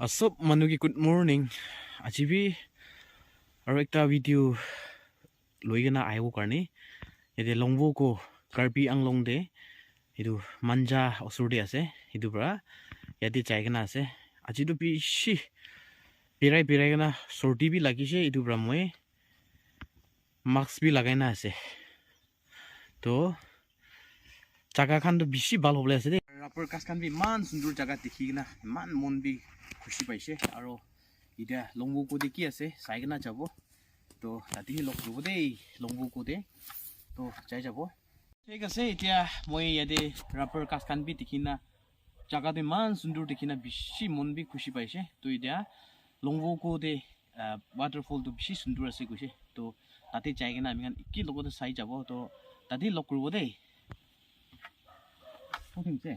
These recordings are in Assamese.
Assam manuki good morning. Ajibi aro ekta video loigena aibo karni. Yede Langvoku Karbi Anglong de idu manja osurde ase. Idu bra yade jaigena ase. Ajidu bishi pirai gena sorti bi lagise idu bra moi mask bi lagaina ase. To jaga khan to bishi bal hoble ase de. Rapper kas khan bi man sundur jaga dikhina man mon bi খুশি পাইছে আৰু ইটা লংবুকু দে কি আছে সাইগনা যাব তো তাতি লগ যাব দেই লংবুকু দে তো যাই যাব ঠিক আছে এতিয়া মই ইয়াতে ৰাপাৰ কাসখান বি দেখিনা জাগাতে মান সুন্দৰ দেখিনা বেছি মন বি খুশি পাইছে তো ইটা লংবুকু দে ওয়াটারফল তো বেছি সুন্দৰ আছে কৈছে তো তাতে যাইগনা আমি কি লগতে চাই যাব তো তাতি লগ কৰিব দেই ওঠিমছে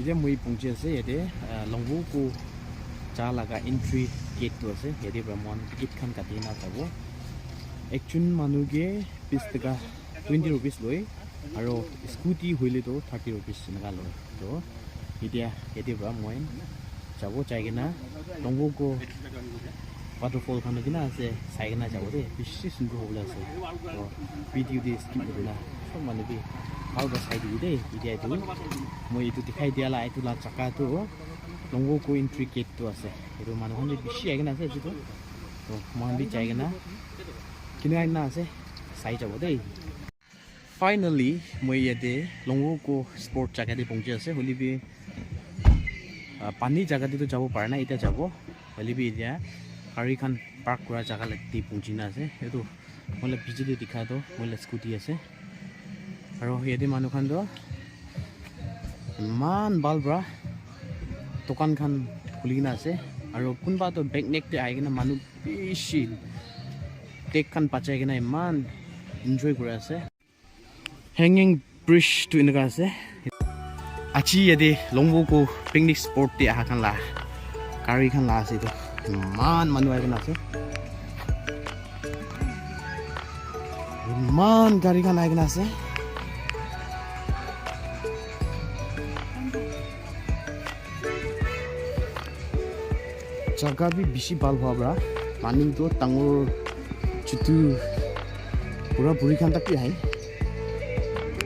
Ide mui pungche ase yede Langvoku cha laga entry gate to ase yede bramon gate khan katina sabo ekchun manu ge 20 taka 20 rupees loi aro scooty hoile to 30 rupees naga loi to yede bra moi jabo chaigena Langvoku waterfall khan gina ase saigena jabo de bishi sundur hobla ase to video de skip dina so manu bi how the side ide ide tu moi itu dikhai dia la itu la chaka tu Langvoku entry gate tu ase itu manu hon bishi agena ase jitu to mon bi chaigena kinai na ase sai jabo dei finally moi yede Langvoku sport jaga de pongje ase holi bi pani jaga de to jabo par na ita jabo holi bi dia gari khan park kora jaga la ti pongjina ase etu mola bijili dikha to mola scooty ase aro yede manu khan do man balbra tokan khan khulina ase aro kunba to back neck te aigena manu bishi tek khan pachai gena man enjoy kora ase hanging bridge to inaga ase achi yede Langvoku picnic spot te aha khan la gari khan la ase to man manu aigena ase man gari khan aigena ase jaga bi bishi bal hua bra pani to tangor chutu pura puri khan tak hai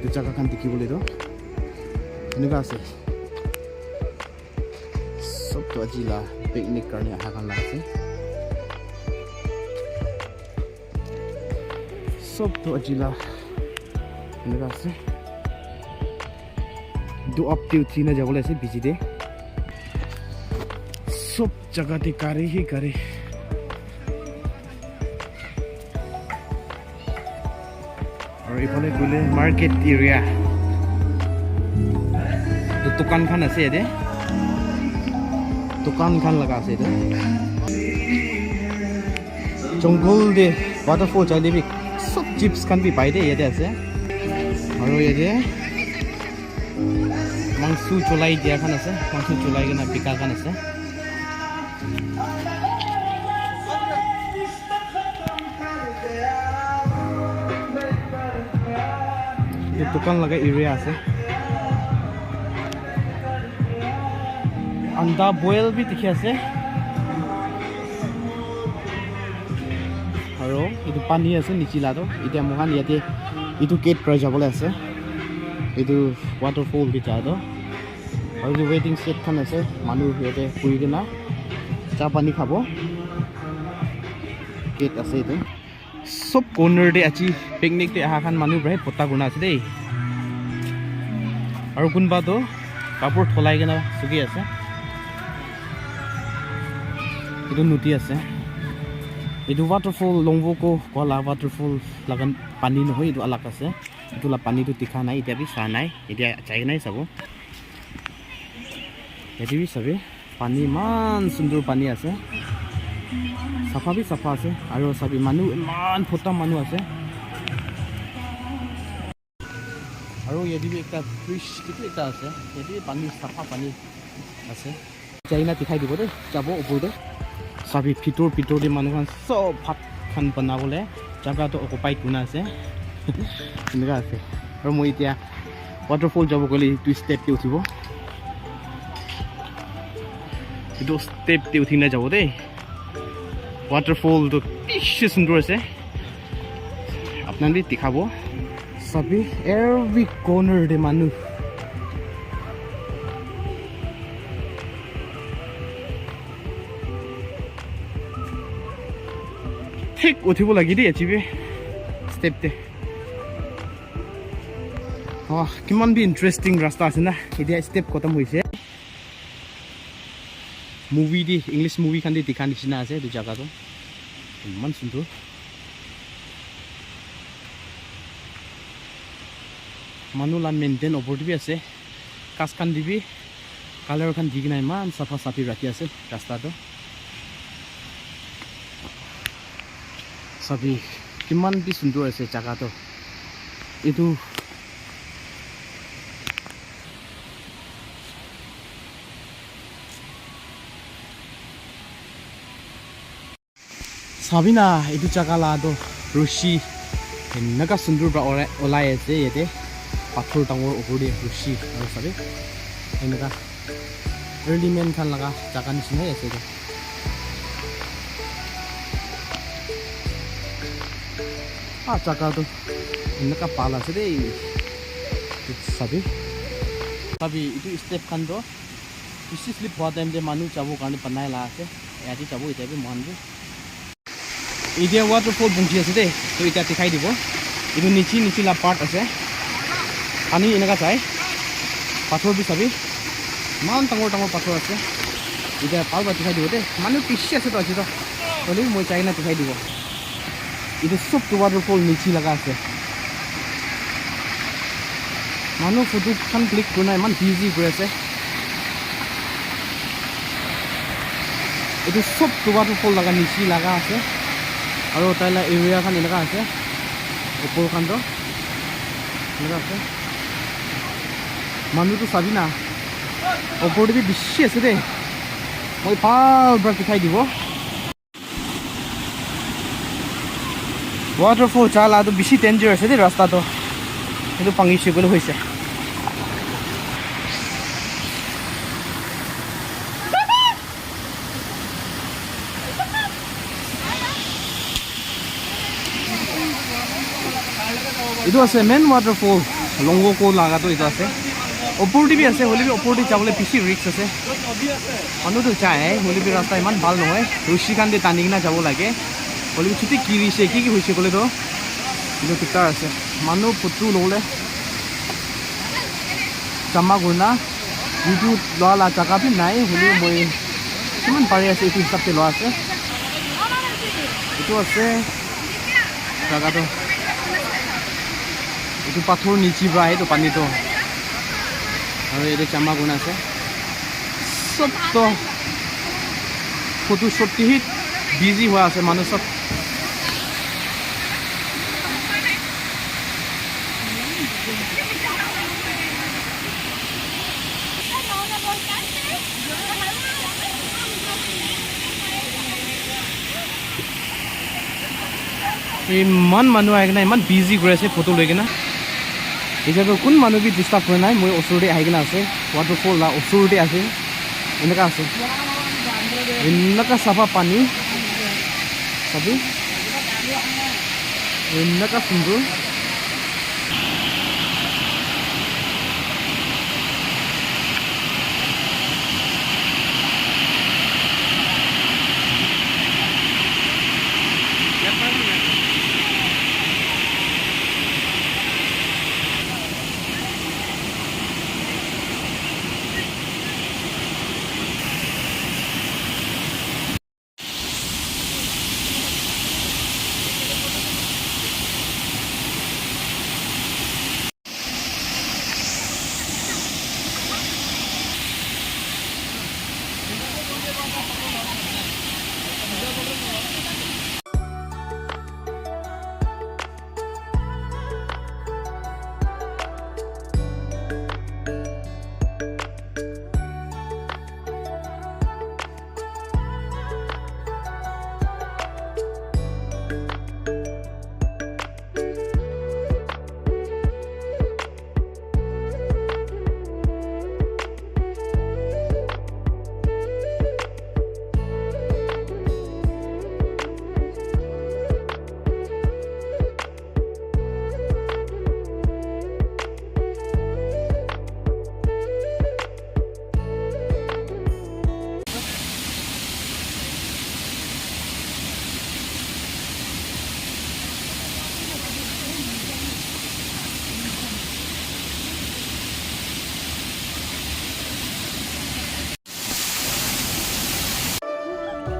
to jaga khan dikhi bole to enuga ase sob to ajila picnic karne aha khan la ase sob to ajila enuga ase do up to thina jabole ase biji de सब जगह ते करे ही करे और इफाले गले मार्केट एरिया तो दुकान खान আছে এদে दुकान खान लगा আছে এদে জঙ্গল দে ওয়াটারফল চাইলে বি সব চিপস খান বি পাই দে এদে আছে আর এদে মাংসু চলাই দিয়া খান আছে মাংসু চলাই গনা বিকা খান আছে दुकान लगा एरिया আছে अंडा बॉयल भी दिखि আছে আৰু ইটো পানী আছে নিচিলা তো এতিয়া মহান ইয়াতে ইটো গেট পৰা যাবলৈ আছে ইটো ওয়াটাৰফল কি যাও তো আৰু ওয়েটিং সেট খান আছে মানুহ ইয়াতে ফুৰি কিনা চা পানী খাব গেট আছে ইটো সব কৰ্নাৰ দে আছি পিকনিক তে আহা খান মানুহ ব্ৰাই পতা গুনা আছে দেই আৰু কোনবা তো কাপোৰ থলাই কেনা সুগি আছে ইটো নটি আছে ইটো ওয়াটারফল Langvoku কলা ওয়াটারফল লাগান পানী নহয় ইটো আলাক আছে ইটো লা পানীটো টিখা নাই এতিয়া বি চা নাই এতিয়া চাই নাই চাব এটি বি সবে পানী মান সুন্দৰ পানী আছে সাফা বি সাফা আছে আৰু সবি মানুহ মান ফটা মানুহ আছে আৰু ইয়াতে একটা ব্ৰিজ কিটো এটা আছে ইয়াতে পানী সাফা পানী আছে যাইনা দেখাই দিব দে যাব ওপৰতে সাবি ভিতৰ দি মানুহখন সব ভাত খান বনাবলে জায়গাটো অকুপাই কোনা আছে এনেকা আছে আৰু মই এতিয়া waterfall যাব গ'লে টু ষ্টেপ তে উঠিব এইটো ষ্টেপ তে উঠি না যাব দেই waterfall তো কি সুন্দৰ আছে আপোনালোকে দেখাব সবই every corner de মানুহ ঠিক উঠিব লাগি দেই এচিবে ষ্টেপ তে কিমান বি ইন্টাৰেষ্টিং ৰাস্তা আছে না এতিয়া ষ্টেপ খতম হৈছে মুভি দি ইংলিছ মুভি খান দি দেখা নিচিনা আছে এই জায়গাটো ইমান সুন্দৰ মানুহ লা মেইনটেইন অপৰটিভি আছে কাজ খান দিবি কালাৰ খান দি কিনে ইমান চাফা চাফি ৰাখি আছে ৰাস্তাটো চাবি কিমান বি সুন্দৰ আছে জায়গাটো এইটো চাবি না এইটো জায়গা লাটো ৰছী এনেকা সুন্দৰ পৰা ওলাই আছে ইয়াতে পাথৰ ডাঙৰ ওপৰতে ৰছী আৰু চাবি এনেকা এলিমেণ্ট খান লগা জাগা নিচিনাই আছে জাগাটো এনেকা পাল আছে দেই চাবি এইটো ষ্টেপ খানটো বেছি শ্লিপ হোৱা টাইমতে মানুহ যাবৰ কাৰণে বনাই লা আছে ইয়াতে যাব এতিয়া মহানবোৰ এতিয়া waterfall বন্ধি আছে দেই তো এতিয়া দেখাই দিব এইটো নিচিলা পাৰ্ট আছে পানী এনেকা চাই পাথৰ বি চাবি ইমান ডাঙৰ পাথৰ আছে এতিয়া পাল বা দেখাই দিব দেই মানুহ পিছি আছে তো আছে হ'লেও মই চাই না দেখাই দিব এইটো চবটো waterfall নিচি লগা আছে মানুহ ফটো খান ক্লিক কৰা ইমান বিজি গৈ আছে এইটো চবটো waterfall লগা নিচি লগা আছে আৰু তাইলা এৰিয়া খান এনেকা আছে ওপৰ খানটো এনেকা আছে মানুহটো চাবি না ওপৰতে বেছি আছে দেই মই পালবাৰ দেখাই দিব waterfall চালাটো বেছি ডেঞ্জাৰ আছে দেই ৰাস্তাটো সেইটো পাঙিছে গ'লে হৈছে এইটো আছে মেইন waterfall Langvoku লাগাটো এইটো আছে ওপৰতে বি আছে হ'লে ওপৰতে যাবলৈ বেছি ৰিস্ক আছে মানুহটো যায় হ'লে ৰাস্তা ইমান ভাল নহয় ৰছী খান দি টানি কিনে যাব লাগে হ'লে ছুটি কিৰিছে কি হৈছে ক'লেতো কিন্তু দিগদাৰ আছে মানুহ ফটো ল'লে জমা কৰিনা যিটো লোৱা জাগা বি নাই হ'লেও মই কিমান পাৰি আছে এইটো হিচাপে লোৱা আছে এইটো আছে জাগাটো এইটো পাথৰ নিচি পৰা এইটো পানীটো আৰু এইটো জমা কৰিনা আছে চবতো ফটো শ্বুট বিজি হোৱা আছে মানুহ চব ইমান মানুহ আহি কিনে ইমান বিজি গৈ আছে ফটো লৈ কিনে এতিয়াতো কোন মানুহ বি ডিষ্টাৰ্ব কৰা নাই মই ওচৰতে আহি কিনে আছে waterfall ওচৰতে আছে এনেকা আছে এনেকা চাফা পানী চাবি এনেকা সুন্দৰ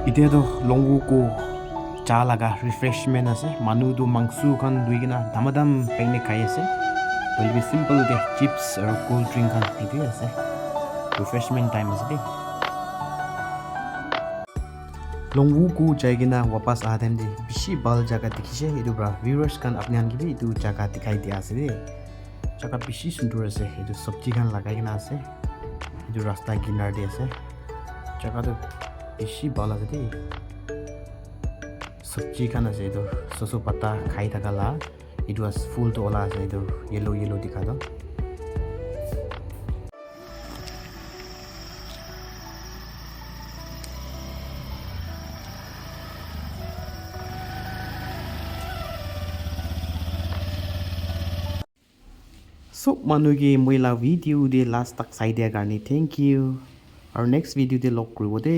Ite to Langvoku cha laga refreshment ase manu tu mangsu khan duigina damadam paine khai ase will be simple de chips or cold drink khan ite ase refreshment time ase de Langvoku jaigina wapas aadem de bishi bal jaga dikhise edu bra viewers kan apni an gibi edu jaga dikhai dia ase de jaga bishi sundur ase edu sabji khan lagai gina ase edu rasta kinar de ase jaga to bishi bal ase de sabji khan ase edu soso pata khai thaka la edu as full to ola ase edu yellow yellow dikha do So manuge moila video de last tak sai dia garni thank you our next video de log kribo de